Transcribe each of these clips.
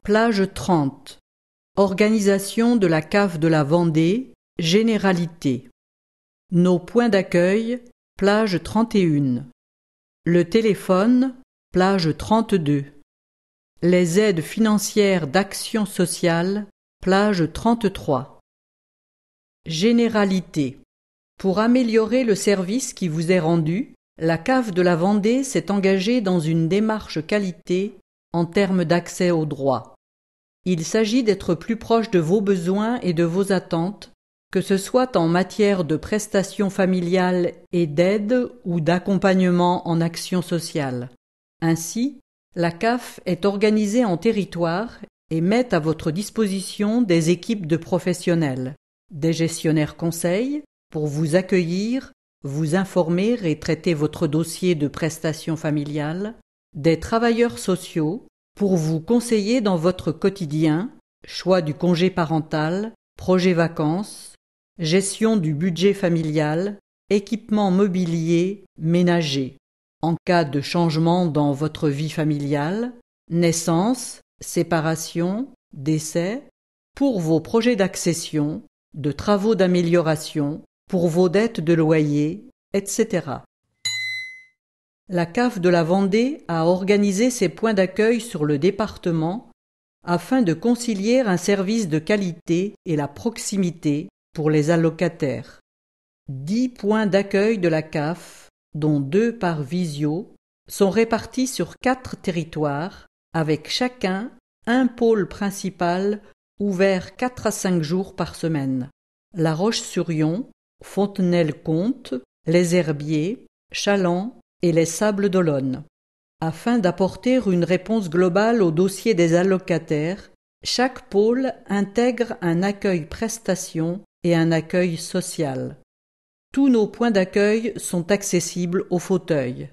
Plage 30. Organisation de la cave de la Vendée, généralité. Nos points d'accueil, plage 31. Le téléphone, plage 32. Les aides financières d'action sociale, plage 33. Généralité. Pour améliorer le service qui vous est rendu, la cave de la Vendée s'est engagée dans une démarche qualité en termes d'accès aux droits. Il s'agit d'être plus proche de vos besoins et de vos attentes, que ce soit en matière de prestations familiales et d'aide ou d'accompagnement en action sociale. Ainsi, la CAF est organisée en territoire et met à votre disposition des équipes de professionnels, des gestionnaires conseils pour vous accueillir, vous informer et traiter votre dossier de prestations familiales, des travailleurs sociaux pour vous conseiller dans votre quotidien, choix du congé parental, projet vacances, gestion du budget familial, équipement mobilier, ménager, en cas de changement dans votre vie familiale, naissance, séparation, décès, pour vos projets d'accession, de travaux d'amélioration, pour vos dettes de loyer, etc. La cave de la Vendée a organisé ses points d'accueil sur le département afin de concilier un service de qualité et la proximité pour les allocataires. 10 points d'accueil de la CAF, dont 2 par visio, sont répartis sur 4 territoires, avec chacun un pôle principal ouvert 4 à 5 jours par semaine. La Roche-sur-Yon, Fontenay-le-Comte, Les Herbiers, Challans et les Sables d'Olonne. Afin d'apporter une réponse globale au dossier des allocataires, chaque pôle intègre un accueil prestation et un accueil social. Tous nos points d'accueil sont accessibles au fauteuil.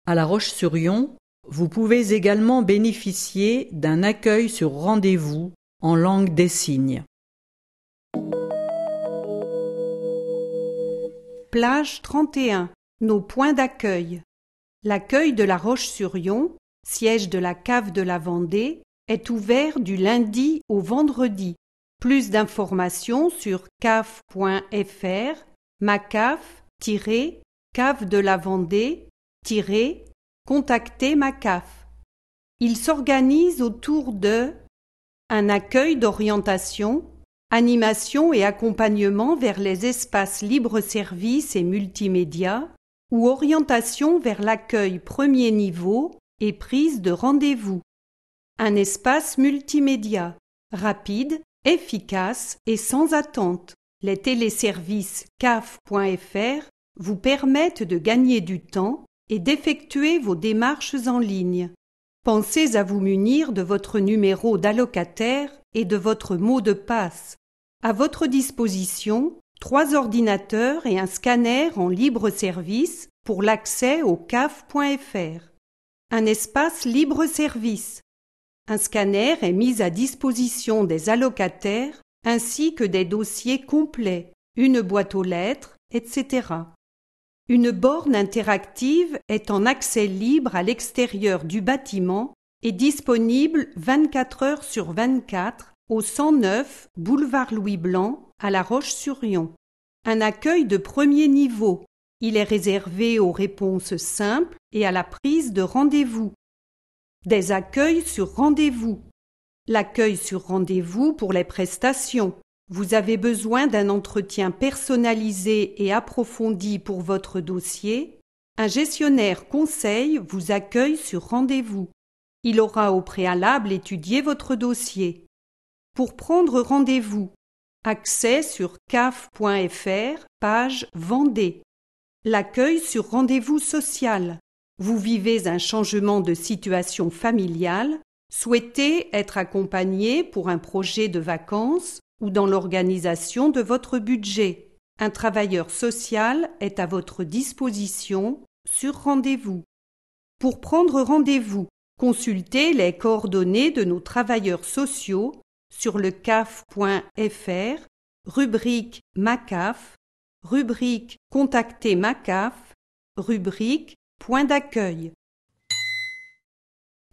À La Roche-sur-Yon, vous pouvez également bénéficier d'un accueil sur rendez-vous en langue des signes. Plage 31. Nos points d'accueil. L'accueil de La Roche-sur-Yon, siège de la cave de la Vendée, est ouvert du lundi au vendredi. Plus d'informations sur caf.fr, macaf-cave de la Vendée contacter Macaf. Il s'organise autour de un accueil d'orientation, animation et accompagnement vers les espaces libre-service et multimédia ou orientation vers l'accueil premier niveau et prise de rendez-vous. Un espace multimédia, rapide, efficace et sans attente. Les téléservices caf.fr vous permettent de gagner du temps et d'effectuer vos démarches en ligne. Pensez à vous munir de votre numéro d'allocataire et de votre mot de passe. À votre disposition, 3 ordinateurs et un scanner en libre service pour l'accès au caf.fr. Un espace libre service. Un scanner est mis à disposition des allocataires ainsi que des dossiers complets, une boîte aux lettres, etc. Une borne interactive est en accès libre à l'extérieur du bâtiment et disponible 24 heures sur 24 au 109 boulevard Louis Blanc à La Roche-sur-Yon. Un accueil de premier niveau. Il est réservé aux réponses simples et à la prise de rendez-vous. Des accueils sur rendez-vous. L'accueil sur rendez-vous pour les prestations. Vous avez besoin d'un entretien personnalisé et approfondi pour votre dossier. Un gestionnaire conseil vous accueille sur rendez-vous. Il aura au préalable étudié votre dossier. Pour prendre rendez-vous, accès sur caf.fr, page Vendée. L'accueil sur rendez-vous social. Vous vivez un changement de situation familiale, souhaitez être accompagné pour un projet de vacances ou dans l'organisation de votre budget. Un travailleur social est à votre disposition sur rendez-vous. Pour prendre rendez-vous, consultez les coordonnées de nos travailleurs sociaux sur le caf.fr, rubrique Macaf, rubrique Contacter Macaf, rubrique Point d'accueil.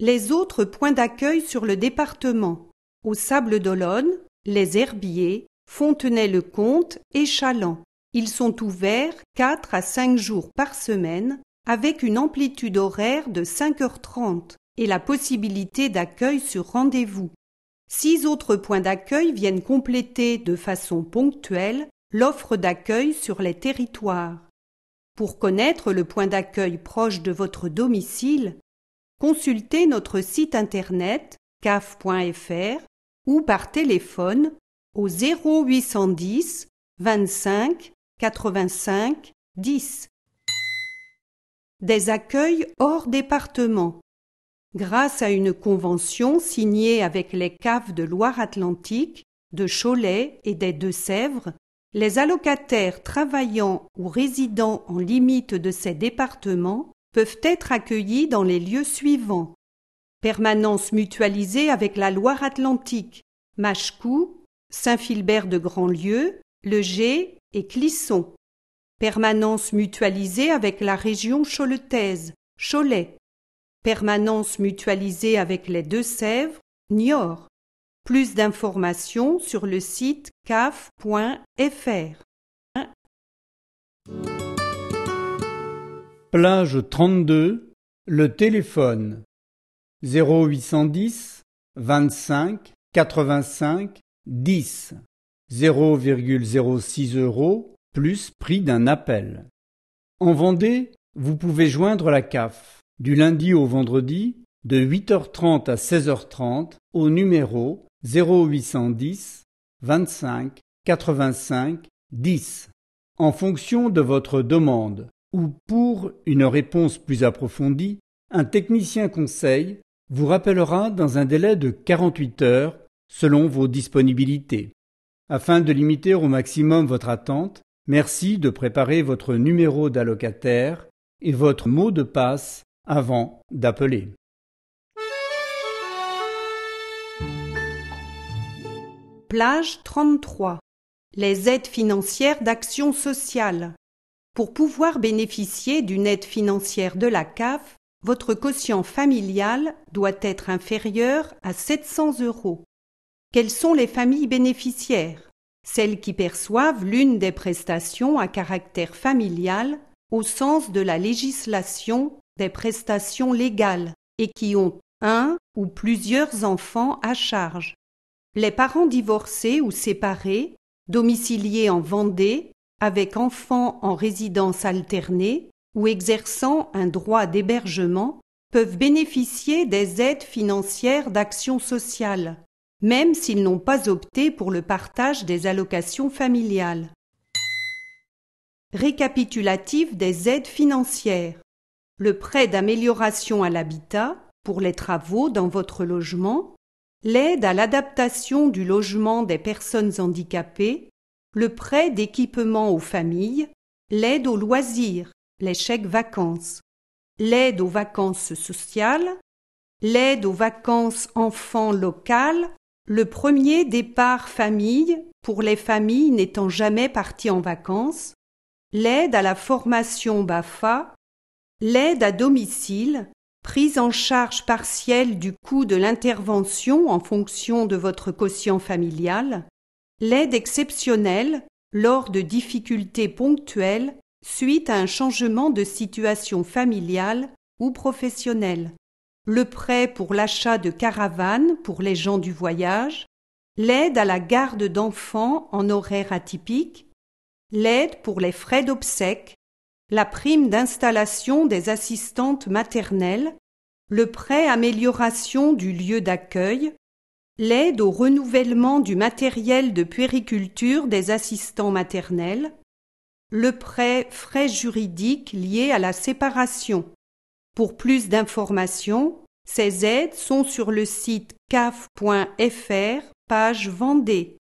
Les autres points d'accueil sur le département: aux Sables-d'Olonne, les Herbiers, Fontenay-le-Comte et Challans. Ils sont ouverts 4 à 5 jours par semaine avec une amplitude horaire de 5h30 et la possibilité d'accueil sur rendez-vous. 6 autres points d'accueil viennent compléter de façon ponctuelle l'offre d'accueil sur les territoires. Pour connaître le point d'accueil proche de votre domicile, consultez notre site internet caf.fr ou par téléphone au 0810 25 85 10. Des accueils hors département. Grâce à une convention signée avec les CAF de Loire-Atlantique, de Cholet et des Deux-Sèvres, les allocataires travaillant ou résidant en limite de ces départements peuvent être accueillis dans les lieux suivants: permanence mutualisée avec la Loire-Atlantique, Machecou, Saint-Philbert de Grandlieu, Le Gé et Clisson. Permanence mutualisée avec la région choletaise, Cholet. Permanence mutualisée avec les Deux-Sèvres, Niort. Plus d'informations sur le site caf.fr. Plage 32, le téléphone 0810 25 85 10, 0,06 € plus prix d'un appel. En Vendée, vous pouvez joindre la CAF du lundi au vendredi de 8h30 à 16h30 au numéro 0810 25 85 10 en fonction de votre demande, ou pour une réponse plus approfondie, un technicien conseil vous rappellera dans un délai de 48 heures selon vos disponibilités. Afin de limiter au maximum votre attente, merci de préparer votre numéro d'allocataire et votre mot de passe avant d'appeler. Plage 33. Les aides financières d'action sociale. Pour pouvoir bénéficier d'une aide financière de la CAF, votre quotient familial doit être inférieur à 700 €. Quelles sont les familles bénéficiaires? Celles qui perçoivent l'une des prestations à caractère familial au sens de la législation des prestations légales et qui ont un ou plusieurs enfants à charge. Les parents divorcés ou séparés, domiciliés en Vendée, avec enfants en résidence alternée ou exerçant un droit d'hébergement, peuvent bénéficier des aides financières d'action sociale, même s'ils n'ont pas opté pour le partage des allocations familiales. Récapitulatif des aides financières. Le prêt d'amélioration à l'habitat pour les travaux dans votre logement, l'aide à l'adaptation du logement des personnes handicapées, le prêt d'équipement aux familles, l'aide aux loisirs, les chèques vacances, l'aide aux vacances sociales, l'aide aux vacances enfants locales, le premier départ famille pour les familles n'étant jamais parties en vacances, l'aide à la formation BAFA, l'aide à domicile, prise en charge partielle du coût de l'intervention en fonction de votre quotient familial, l'aide exceptionnelle lors de difficultés ponctuelles suite à un changement de situation familiale ou professionnelle, le prêt pour l'achat de caravanes pour les gens du voyage, l'aide à la garde d'enfants en horaire atypique, l'aide pour les frais d'obsèques, la prime d'installation des assistantes maternelles, le prêt amélioration du lieu d'accueil, l'aide au renouvellement du matériel de puériculture des assistants maternels, le prêt frais juridiques liés à la séparation. Pour plus d'informations, ces aides sont sur le site caf.fr, page Vendée.